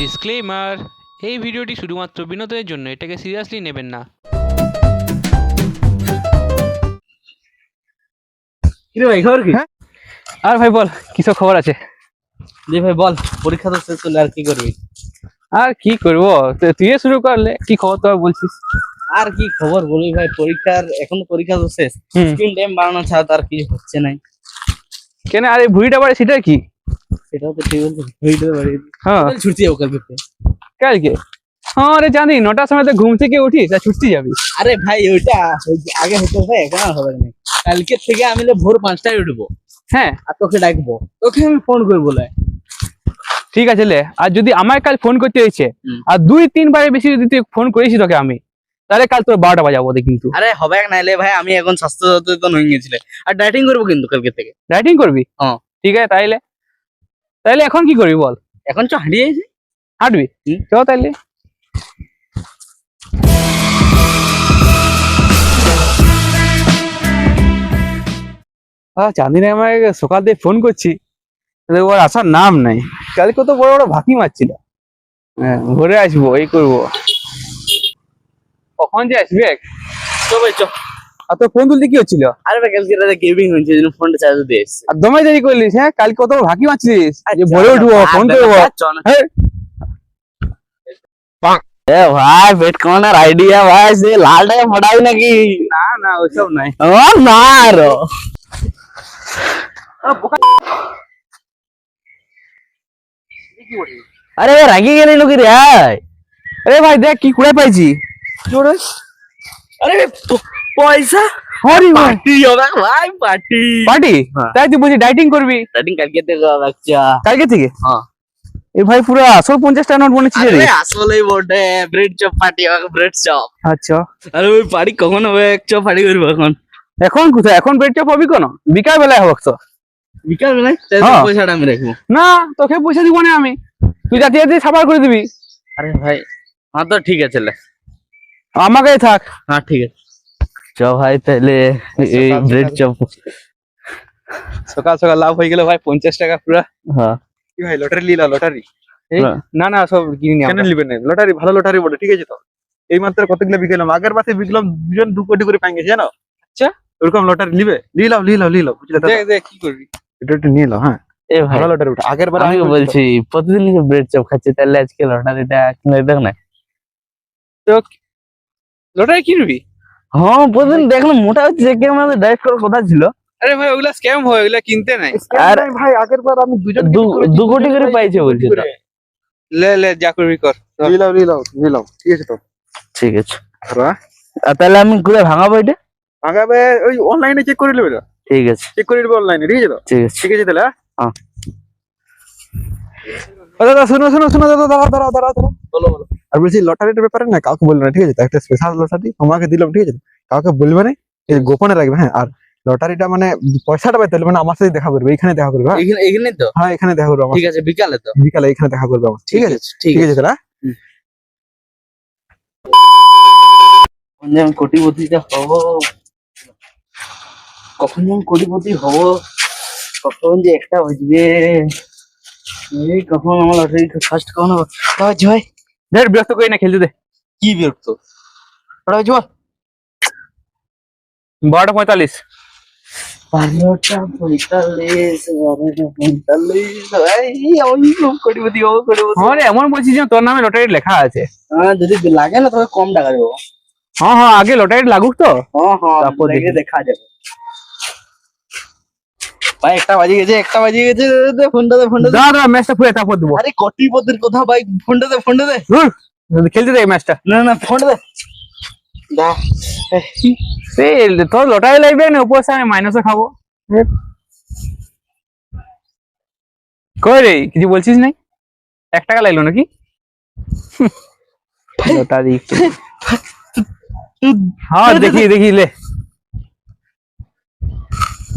Disclaimer, এই ভিডিওটি শুধুমাত্র বিনোদনের জন্য, এটাকে সিরিয়াসলি নেবেন না। কিরে ভাই খবর কি? আর ভাই বল কিসব খবর আছে? জি ভাই বল, পরীক্ষা তো শেষ হলে আর কি করবি? আর কি করবো, তুই শুরু করলে কি খবর তো বলছিস? আর কি খবর বলি ভাই, এখন পরীক্ষা তো শেষ, স্ক্রিন টাইম বাড়ানো ছাড়া তো আর কিছু হচ্ছে নাই। কেন আরে ভুঁড়িটা বাড়ে সেটা কি? সেটাও তো ঠিক বলছিস, ভিডিও বাড়িয়ে হ্যাঁ ছুটতে যাবো কালকে। কালকে? হ্যাঁ রে জানি 9টার সময় তো ঘুম থেকে উঠিস আর ছুটতে যাবি। আরে ভাই ওইটা আগে হতো ভাই, এখন আর হবে না। কালকে থেকে আমি ভোর 5টায় উঠবো, হ্যাঁ আর তোকে ডাকবো, তোকে আমি ফোন করবো বলে। ঠিক আছে লে, আর যদি আমার কাল ফোন করতে হয়েছে আর 2-3 বারের বেশি যদি তুই ফোন করেছিস তোকে আমি, তাহলে কাল তোর 12টা বাজাবো কিন্তু। আরে হবে নাইলে ভাই, আমি এখন স্বাস্থ্য সচেতন হয়ে গেছিলে, আর ডায়েটিং করবো কিন্তু কালকে থেকে। রাইটিং করবি? হ্যাঁ ঠিক আছে, তাইলে তাইলে এখন কি করবি বল? এখন চ হাঁটিয়ে যাই। হাঁটবি? চ তাইলে। চাঁদি না আমাকে সকাল থেকে ফোন করছি, ওর আসার নাম নাই। কালকে কত বড় বড় ভাকি মারছিল। হ্যাঁ ঘুরে আসবো, এই করবো। কখন যে আসবে? তো ভাই চ। আর তোর ফোন তুলতে কি হচ্ছিল? আরে ভাই কালকে রাতে গেমিং হয়েছে, জন্য ফোনটা চার্জ দিয়ে এসেছে। আর দমাই দেরি করলিস? হ্যাঁ কালকে কত বড় ভাকি মারছিস যে ভরে উঠবো ফোন করবো। হ্যাঁ এ ভাই পেট কমানোর আইডিয়া ভাই, সে লালটাকে ফোটাবি নাকি? না না ওইসব নাই। ও না আরো আরে রাগি গেলি নাকি রে? আরে ভাই দেখ কি কুড়ে পাইছি। আরে পয়সা হরি ভাই পার্টি হবে ভাই, পার্টি। পার্টি? তাই তুই বলছি ডাইটিং করবি? ডাইটিং কালকে থেকে হবে। আচ্ছা কালকে থেকে? হ্যাঁ। এই ভাই পুরো আসল 50 টাকা নোট বলেছিস রে। আরে আসলেই বটে, ব্রেড চপ পার্টি হবে, ব্রেড চপ। আচ্ছা আরে ওই পার্টি কখন হবে? এক চপ পার্টি করবো এখন। এখন কোথায়? এখন ব্রেড চপ হবি কেন? বিকাল বেলায় হোক তো। বিকাল বেলায় পয়সাটা আমি রাখবো। না তোকে পয়সা দিব না আমি, তুই যাতে যাতে সাফার করে দিবি। আরে ভাই হ্যাঁ তো ঠিক আছে, আমাকে থাক। হ্যাঁ ঠিক আছে চ ভাই, তাহলে এই ব্রেড চপ। সকাল সকাল লাভ হয়ে গেল ভাই, 50 টাকা পুরা। হ্যাঁ কি ভাই লটারি লিলা? লটারি? হ্যাঁ। না না সব কিনি কেন নিবেন না, লটারি ভালো লটারি বটে। ঠিক আছে তো, এই মাত্র কতগুলো বিকেলাম, আগের মাসে বিকলাম 2 কোটি করে পাই গেছে জানো। আচ্ছা ওরকম লটারি নিবে? লিলাও বুঝলে? দেখ দেখ কি করবি, এটা একটু নিয়ে নাও। হ্যাঁ এ ভাই ভালো লটারি ওটা, আগের বার আমি বলছি প্রতিদিন ব্রেড চপ খাচ্ছি, তাহলে আজকে লটারিটা কিনে দেখ না। তো লটারি কিনবি? হ্যাঁ প্রতিদিন দেখলাম মোটা হচ্ছে, যে আমাদের ডাইভ করার কথা ছিল। আরে ভাই ওগুলা স্ক্যাম হয়, ওগুলা কিনতে নাই। আর ভাই আগের বার আমি 2 কোটি করে পাইছে বলছে তো। লে যা করবি কর, লিলাও। ঠিক আছে তো, ঠিক আছে। আর তাহলে আমি ঘুরে ভাঙাবো এটা? আগাবে ওই অনলাইনে চেক করে নেবে না? ঠিক আছে চেক করে নেবে অনলাইনে। ঠিক আছে তো, ঠিক আছে ঠিক আছে তাহলে। হ্যাঁ দাদা শোনো দাদা, দাঁড়াও। বলো। আর বলছি লটারিটার ব্যাপারে না কাউকে বলবে না, ঠিক আছে? একটা স্পেশাল লটারি আমাকে দিলাম, ঠিক আছে? কাউকে বলবে না, গোপনে রাখবে। হ্যাঁ আর লটারিটা মানে পয়সাটা পাইতে হলে মানে আমার সাথে দেখা করবে, এখানে দেখা করবে। এখানে তো? হ্যাঁ এখানে দেখা করবে আমার। ঠিক আছে বিকালে তো? বিকালে এখানে দেখা করবে আমার। ঠিক আছে ঠিক আছে তাহলে। কখন যে আমি কোটিপতিটা হব, কখন যে একটা বাজবে, এই কখন আমার লটারি ফার্স্ট কখন হবে? ভাই ধর বিরক্ত করি না, খেলতে দে। কি বিরক্ত? 12:45। 12টা 45 ভাই, আমি কোটিপতি হবো। হ্যাঁ রে, এমন বলছিস যে তোর নামে লটারি লেখা আছে। হ্যাঁ যদি লাগে না তবে কম টাকা দেবো। হ্যাঁ আগে লটারি লাগুক তো, তারপর দেখা যাবে। ভাই 1টা বাজে গেছে, ফোনটা দে। দাঁড়া ম্যাচটা ফুয়ে তারপর দেবো। আরে কোটিপতির কথা ভাই, ফোনটা দে। খেলতে দে ম্যাচটা। না ফোনটা দে। তোর লটারি লাগবে না, উপর আমি মাইনাসও খাবো। কই রে কিছু বলছিস নাই? 1 টাকা লাগলো নাকি? লটারি হ্যাঁ দেখি লে,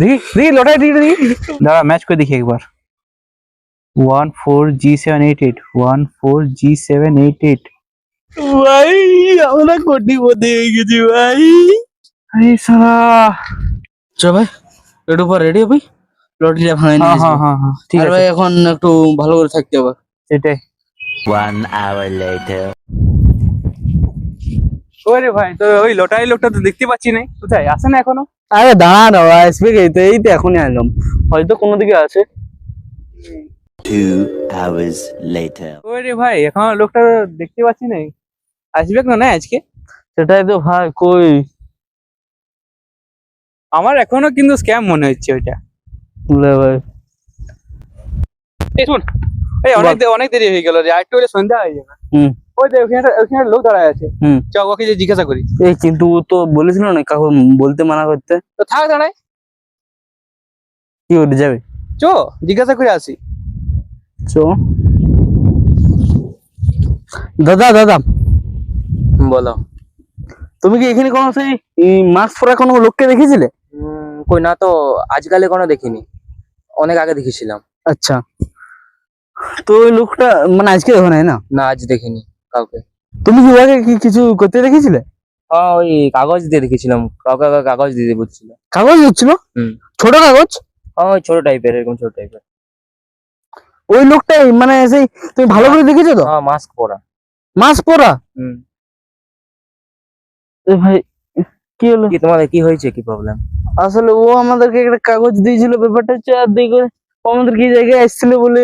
দেখি লটারি দেখি। দাঁড়া ম্যাচ করে দেখি একবার। 14G788 14G788। ভাই আমরা কোটিপতি হয়ে গেছি ভাই। আরে সালা চ ভাই একটু পর রেডি হবি, লটারিটা ভাঙাই নিয়ে আসবো। হ্যাঁ ঠিক আর আছে ভাই এখন একটু ভালো করে থাকতে হবে। সেটাই। 1 hour later. ওরে ভাই, তো ওই লটারি লোকটা তো দেখতে পাচ্ছি না, কোথায় আসে না এখনো? আরে দাঁড়া না, আসবে এই তো এখনই আনলাম, হয়তো কোনো দিকে আছে। 2 hours later. ওরে ভাই, এখন লোকটা দেখতে পাচ্ছি না, আসবে না না আজকে? সেটাই তো ভাই, কই? আমার এখনো কিন্তু স্ক্যাম মনে হচ্ছে ওইটা। বলে ভাই, এই শুন, এই অনেক দেরি হয়ে গেল রে, আর একটু হলে সন্ধ্যা হয়ে যাবে। হুম। ওই যে ওখানে লোক দাঁড়ায় আছে, হুম। চ ওকে যে জিজ্ঞাসা করি। এই কিন্তু ও তো বলেছিল না কাকু বলতে মানা করতে। তো থাক দাঁড়ায়, কি করে যাবে? চ জিজ্ঞাসা করে আসি। চো। দাদা দাদা, বলো। তুমি কি এখানে কোনো সেই মাস্ক পরা কোনো লোককে দেখেছিলে? কই না তো, আজকালে কোনো দেখিনি, অনেক আগে দেখেছিলাম। আচ্ছা, তো ওই লোকটা মানে আজকে দেখো নাই না? না, আজ দেখিনি কাউকে। তুমি কি ওকে কি কিছু করতে দেখেছিলে? হ্যাঁ, ওই কাগজ দিয়ে দেখেছিলাম, কাউকে কাগজ দিয়ে বলছিল। কাগজ হচ্ছিল? হুম। ছোট কাগজ? হ্যাঁ, ওই ছোট টাইপের, এরকম ছোট টাইপের। ওই লোকটাই মানে সেই, তুমি ভালো করে দেখেছো তো? হ্যাঁ, মাস্ক পরা। মাস্ক পরা? হুম। এ ভাই, কি হলো? কি তোমাদের কি হয়েছে, কি প্রবলেম? আসলে ও আমাদেরকে একটা কাগজ দিয়েছিল, ব্যাপারটা হচ্ছে আর দেখে ও আমাদের কি জায়গায় এসেছিল বলে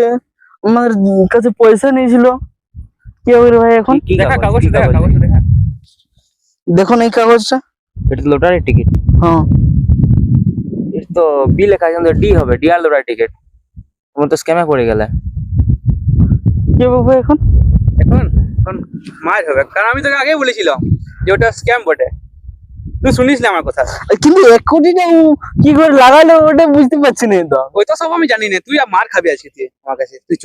আমাদের কাছে পয়সা নিয়েছিল। কি হবে রে ভাই এখন? কি দেখা কাগজ? কাগজ কি দেখা, কাগজ? কাগজ দেখা। দেখো না এই কাগজটা? এটা তো লটারির টিকিট। হ্যাঁ। এটা তো বি লেখা আছে, কিন্তু ডি হবে, ডি আর লটারি টিকিট। তুমি তো স্ক্যামে পড়ে গেলে। কি হবে ভাই এখন? এখন এখন মার হবে, কারণ আমি তোকে আগেই বলেছিলাম যে ওটা স্ক্যাম বটে, তুই শুনিস না আমার কথা। কিন্তু 1 কোটিটা ও কি করে লাগালো ওটা বুঝতে পারছি না তো। ওই তো সব আমি জানি না, তুই আর মার খাবি আজকে তুই আমার কাছে, তুই চ।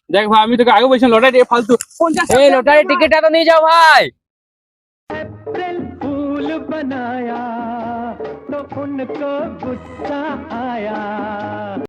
দেখ ভাই, আমি তোকে আগে বলছিলাম লটারি ফালতু 50 এই লটারি টিকিটটা তো নিয়ে যাও ভাই। फूल बनाया तो उनको गुस्सा आया।